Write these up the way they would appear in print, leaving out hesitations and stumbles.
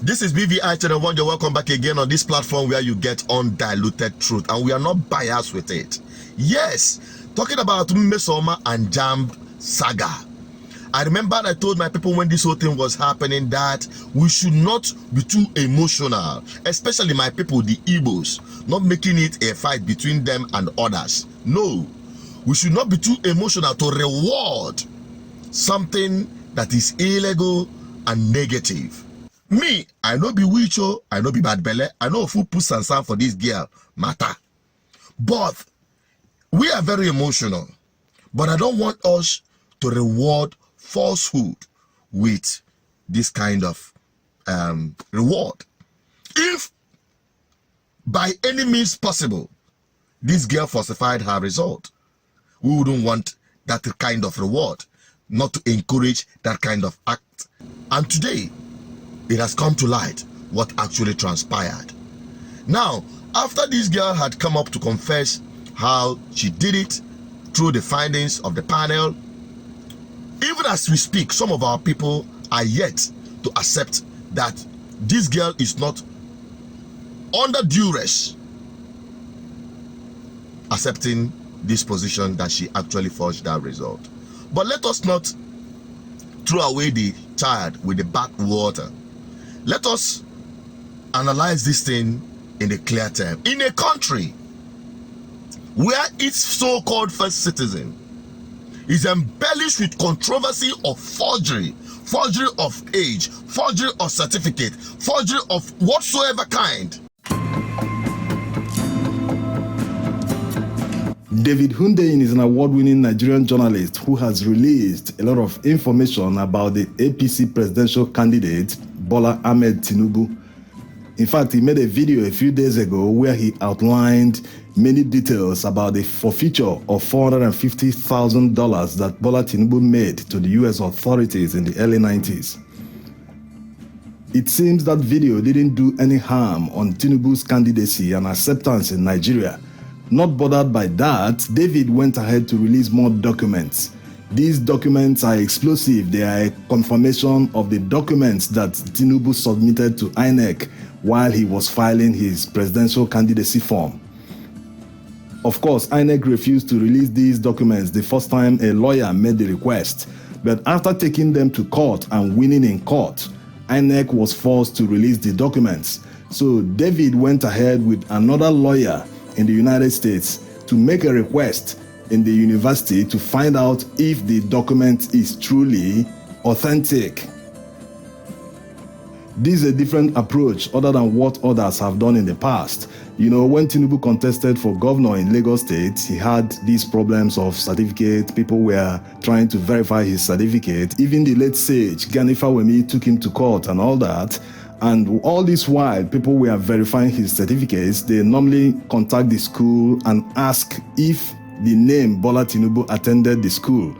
This is BVI Channel 1. You're welcome back again on this platform where you get undiluted truth, and we are not biased with it. Yes, talking about Mmesoma and Jamb saga. I remember I told my people when this whole thing was happening that we should not be too emotional, especially my people, the Igbos, not making it a fight between them and others. No, we should not be too emotional to reward something that is illegal and negative. Me, I know be wicho, I know be bad belly, I know who put sansan for this girl matter. But we are very emotional. But I don't want us to reward falsehood with this kind of reward. If by any means possible this girl falsified her result, we wouldn't want that kind of reward, not to encourage that kind of act. And today, it has come to light what actually transpired. Now, after this girl had come up to confess how she did it through the findings of the panel, even as we speak, some of our people are yet to accept that this girl is not under duress accepting this position that she actually forged that result. But let us not throw away the child with the bath water. Let us analyze this thing in a clear term. In a country where its so-called first citizen is embellished with controversy of forgery, forgery of age, forgery of certificate, forgery of whatsoever kind. David Hundeyin is an award-winning Nigerian journalist who has released a lot of information about the APC presidential candidate Bola Ahmed Tinubu. In fact, he made a video a few days ago where he outlined many details about the forfeiture of $450,000 that Bola Tinubu made to the US authorities in the early 90s. It seems that video didn't do any harm on Tinubu's candidacy and acceptance in Nigeria. Not bothered by that, David went ahead to release more documents. These documents are explosive. They are a confirmation of the documents that Tinubu submitted to INEC while he was filing his presidential candidacy form. Of course, INEC refused to release these documents the first time a lawyer made the request, but after taking them to court and winning in court, INEC was forced to release the documents. So David went ahead with another lawyer in the United States to make a request in the university to find out if the document is truly authentic. This is a different approach other than what others have done in the past. You know, when Tinubu contested for governor in Lagos State, he had these problems of certificate. People were trying to verify his certificate. Even the late sage, Gani Fawemi, took him to court and all that. And all this while, people were verifying his certificates. They normally contact the school and ask if the name Bola Tinubu attended the school,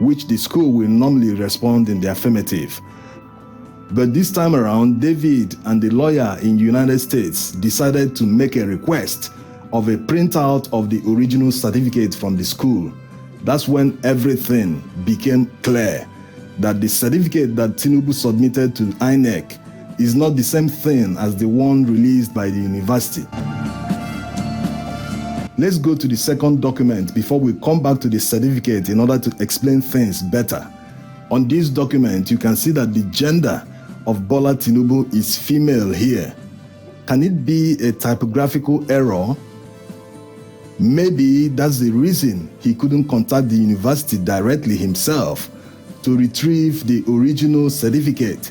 which the school will normally respond in the affirmative. But this time around, David and the lawyer in the United States decided to make a request of a printout of the original certificate from the school. That's when everything became clear, that the certificate that Tinubu submitted to INEC is not the same thing as the one released by the university. Let's go to the second document before we come back to the certificate in order to explain things better. On this document, you can see that the gender of Bola Tinubu is female here. Can it be a typographical error? Maybe that's the reason he couldn't contact the university directly himself to retrieve the original certificate.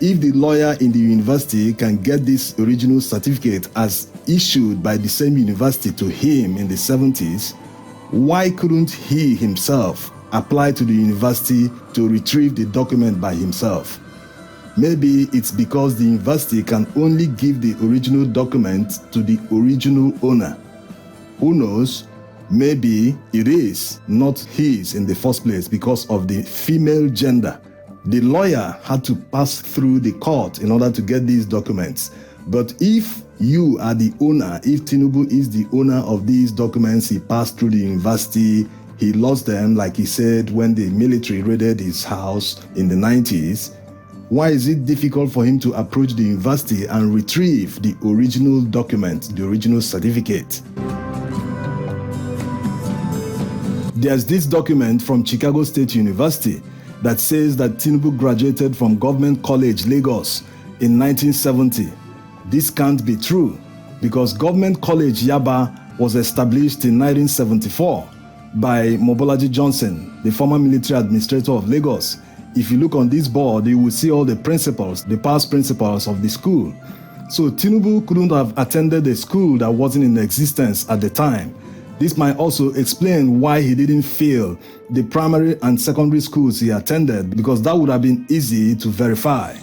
If the lawyer in the university can get this original certificate as issued by the same university to him in the 70s, why couldn't he himself apply to the university to retrieve the document by himself? Maybe it's because the university can only give the original document to the original owner. Who knows? Maybe it is not his in the first place because of the female gender. The lawyer had to pass through the court in order to get these documents. But if you are the owner, if Tinubu is the owner of these documents, he passed through the university, he lost them, like he said, when the military raided his house in the 90s, Why is it difficult for him to approach the university and retrieve the original document, the original certificate? There's this document from Chicago State University that says that Tinubu graduated from Government College, Lagos in 1970. This can't be true because Government College, Yaba was established in 1974 by Mobolaji Johnson, the former military administrator of Lagos. If you look on this board, you will see all the principals, the past principals of the school. So Tinubu couldn't have attended a school that wasn't in existence at the time. This might also explain why he didn't fail the primary and secondary schools he attended, because that would have been easy to verify.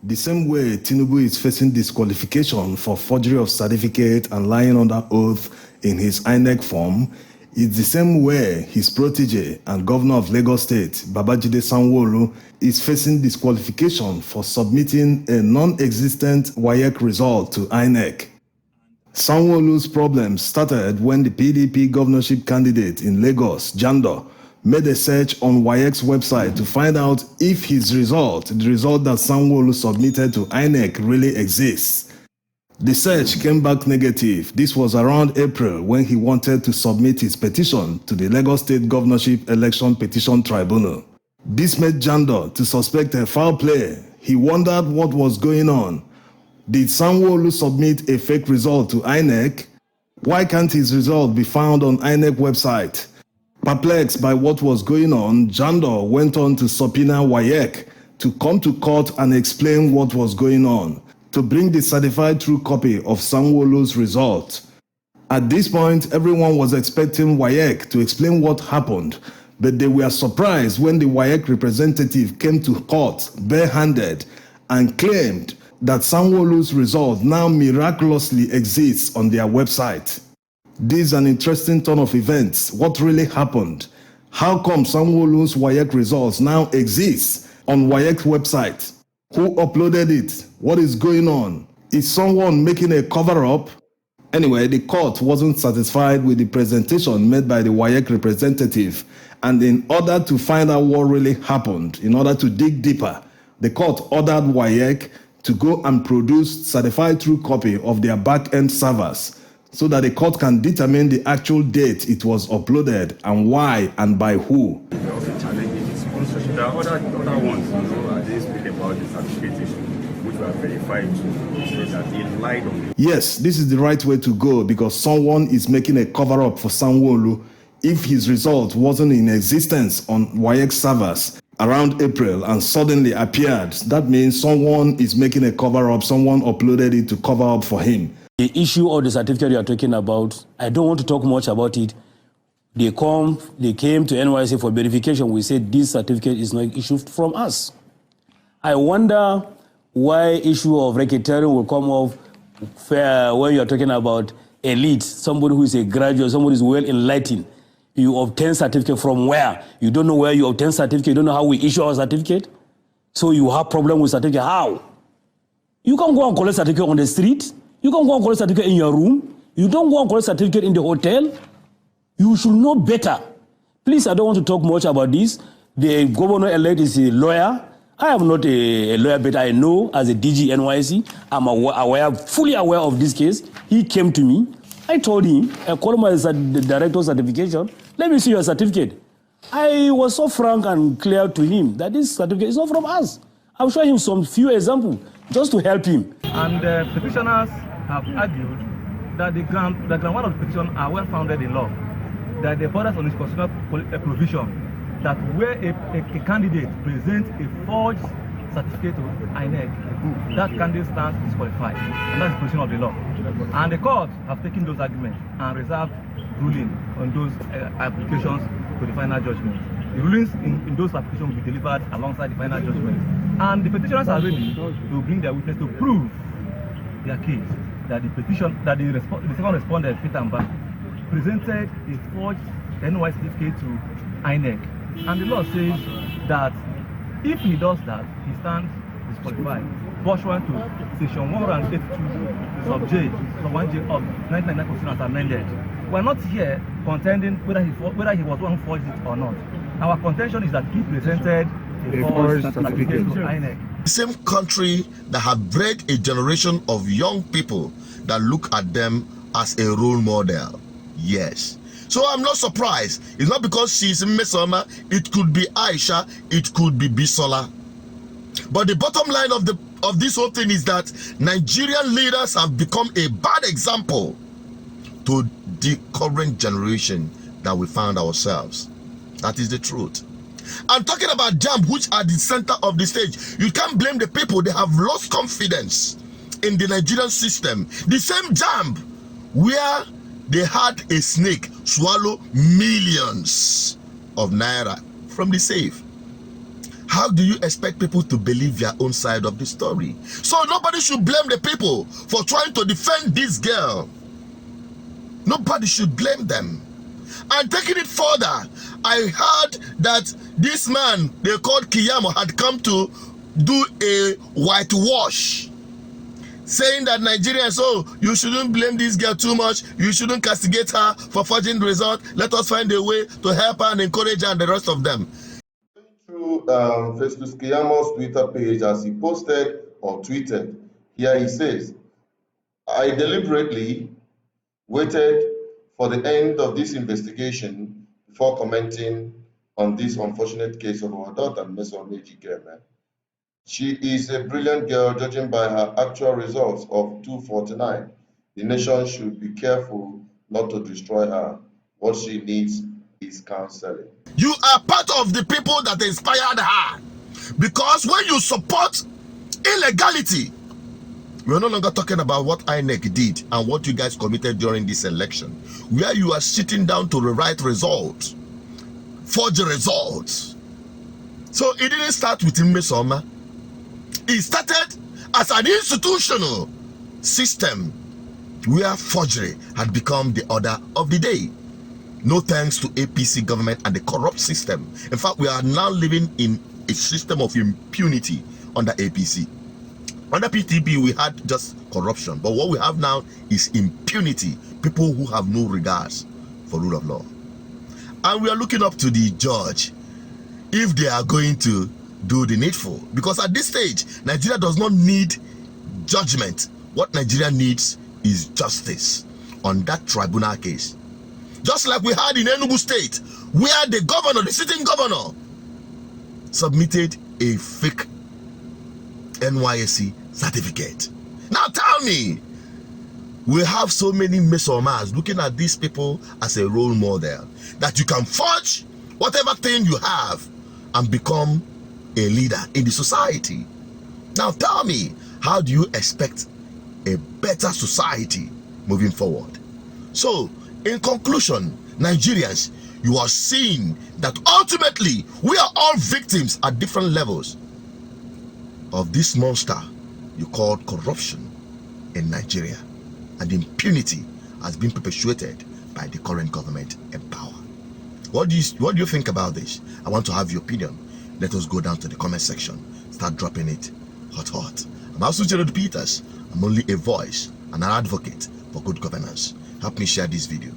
The same way Tinubu is facing disqualification for forgery of certificate and lying under oath in his INEC form, it's the same way his protege and governor of Lagos State, Babajide Sanwo-Olu, is facing disqualification for submitting a non-existent WAEC result to INEC. Sanwo-Olu's problem started when the PDP governorship candidate in Lagos, Jando, made a search on WAEC's website to find out if his result, the result that Sanwo-Olu submitted to INEC, really exists. The search came back negative. This was around April when he wanted to submit his petition to the Lagos State Governorship Election Petition Tribunal. This made Jando to suspect a foul play. He wondered what was going on. Did Sanwo-Olu submit a fake result to INEC? Why can't his result be found on INEC website? Perplexed by what was going on, Jando went on to subpoena WAEC to come to court and explain what was going on, to bring the certified true copy of Sanwo-Olu's result. At this point, everyone was expecting WAEC to explain what happened, but they were surprised when the WAEC representative came to court barehanded and claimed that Sanwo-Olu's result now miraculously exists on their website. This is an interesting turn of events. What really happened? How come Sanwo-Olu's WAEC results now exist on WAEC's website? Who uploaded it? What is going on? Is someone making a cover-up? Anyway, the court wasn't satisfied with the presentation made by the WAEC representative, and in order to find out what really happened, in order to dig deeper, the court ordered WAEC to go and produce certified true copy of their back-end servers so that the court can determine the actual date it was uploaded and why and by who. There are other ones, I didn't speak about the certificate issue, which were verified to say that they lied on it. Yes, this is the right way to go because someone is making a cover-up for Sanwo-Olu if his result wasn't in existence on WAEC servers around April and suddenly appeared. That means someone is making a cover-up, someone uploaded it to cover up for him. The issue of the certificate you are talking about, I don't want to talk much about it. They came to NYC for verification. We said this certificate is not issued from us. I wonder why issue of racketeering will come up when you are talking about elite, somebody who is a graduate, somebody who is well enlightened. You obtain certificate from where? You don't know where you obtain certificate. You don't know how we issue our certificate. So you have problem with certificate. How? You can't go and collect certificate on the street. You can't go and collect certificate in your room. You don't go and collect certificate in the hotel. You should know better. Please, I don't want to talk much about this. The governor-elect is a lawyer. I am not a lawyer, but I know as a DG NYC, I'm fully aware of this case. He came to me. I told him, I called my director certification. Let me see your certificate. I was so frank and clear to him that this certificate is not from us. I'll show him some few examples just to help him. And the petitioners have argued that the ground one of the petitions are well founded in law, that the borders on this constitutional provision that where a candidate presents a forged certificate to INEC, that candidate stands disqualified, and that's the position of the law. And the court have taken those arguments and reserved ruling on those applications to the final judgment. The rulings in those applications will be delivered alongside the final judgment. And the petitioners are ready to bring their witness to prove their case that the second respondent, Peter Mbak, presented a forged NY certificate to INEC. And the law says that if he does that, he stands disqualified. Pursuant to section 182 sub J, sub 1J of 1999 Constitution as amended. We're not here contending whether he was one who forged it or not. Our contention is that he presented a forged certificate to INEC. The same country that have bred a generation of young people that look at them as a role model. Yes. So I'm not surprised. It's not because she's Mmesoma. It could be Aisha. It could be Bisola. But the bottom line of this whole thing is that Nigerian leaders have become a bad example to the current generation that we found ourselves. That is the truth. I'm talking about JAMB, which are the center of the stage. You can't blame the people. They have lost confidence in the Nigerian system. The same JAMB where they had a snake swallow millions of naira from the safe. How do you expect people to believe their own side of the story? So nobody should blame the people for trying to defend this girl. Nobody should blame them. And taking it further, I heard that this man they called Keyamo had come to do a whitewash, saying that Nigerians, oh, you shouldn't blame this girl too much, you shouldn't castigate her for forging the result, let us find a way to help her and encourage her and the rest of them. Through Festus Keyamo's Twitter page, as he posted or tweeted, here he says, I deliberately waited for the end of this investigation before commenting on this unfortunate case of our daughter, Mmesoma. She is a brilliant girl, judging by her actual results of 249. The nation should be careful not to destroy her. What she needs is counseling. You are part of the people that inspired her. Because when you support illegality, we're no longer talking about what INEC did and what you guys committed during this election, where you are sitting down to rewrite results, forge results. So it didn't start with Mmesoma. It started as an institutional system where forgery had become the order of the day. No thanks to APC government and the corrupt system. In fact, we are now living in a system of impunity under APC. Under PTP, we had just corruption. But what we have now is impunity. People who have no regards for rule of law. And we are looking up to the judge if they are going to do the needful. Because at this stage, Nigeria does not need judgment. What Nigeria needs is justice on that tribunal case. Just like we had in Enugu State, where the governor, the sitting governor, submitted a fake NYSC certificate. Now tell me, we have so many Mmesomas looking at these people as a role model, that you can forge whatever thing you have and become a leader in the society. Now tell me, how do you expect a better society moving forward? So, in conclusion, Nigerians, you are seeing that ultimately we are all victims at different levels of this monster you call corruption in Nigeria, and impunity has been perpetuated by the current government in power. What do you think about this? I want to have your opinion. Let us go down to the comment section. Start dropping it hot. I'm also Gerald Peters. I'm only a voice and an advocate for good governance. Help me share this video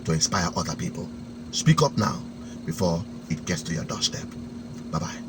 to inspire other people. Speak up now before it gets to your doorstep. Bye-bye.